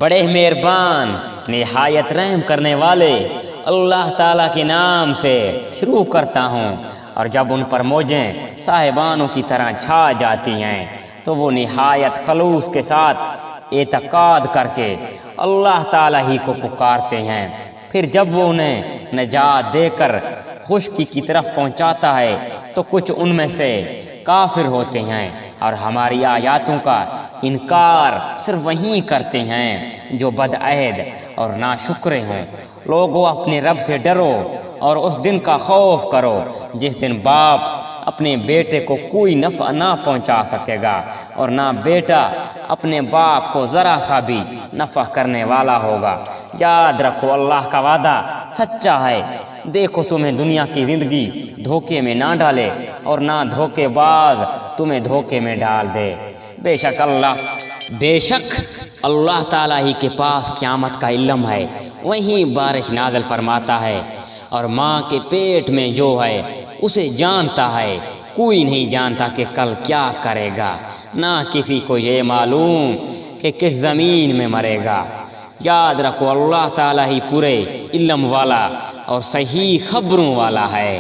بڑے مہربان نہایت رحم کرنے والے اللہ تعالیٰ کے نام سے شروع کرتا ہوں، اور جب ان پر موجیں صاحبانوں کی طرح چھا جاتی ہیں تو وہ نہایت خلوص کے ساتھ اعتقاد کر کے اللہ تعالیٰ ہی کو پکارتے ہیں۔ پھر جب وہ انہیں نجات دے کر خشکی کی طرف پہنچاتا ہے تو کچھ ان میں سے کافر ہوتے ہیں اور ہماری آیاتوں کا انکار صرف وہی کرتے ہیں جو بدعہد اور ناشکرے ہوں۔ لوگوں اپنے رب سے ڈرو اور اس دن کا خوف کرو جس دن باپ اپنے بیٹے کو کوئی نفع نہ پہنچا سکے گا اور نہ بیٹا اپنے باپ کو ذرا سا بھی نفع کرنے والا ہوگا۔ یاد رکھو اللہ کا وعدہ سچا ہے۔ دیکھو تمہیں دنیا کی زندگی دھوکے میں نہ ڈالے اور نہ دھوکے باز تمہیں دھوکے میں ڈال دے۔ بے شک اللہ تعالیٰ ہی کے پاس قیامت کا علم ہے، وہی بارش نازل فرماتا ہے، اور ماں کے پیٹ میں جو ہے اسے جانتا ہے۔ کوئی نہیں جانتا کہ کل کیا کرے گا، نہ کسی کو یہ معلوم کہ کس زمین میں مرے گا۔ یاد رکھو اللہ تعالیٰ ہی پورے علم والا اور صحیح خبروں والا ہے۔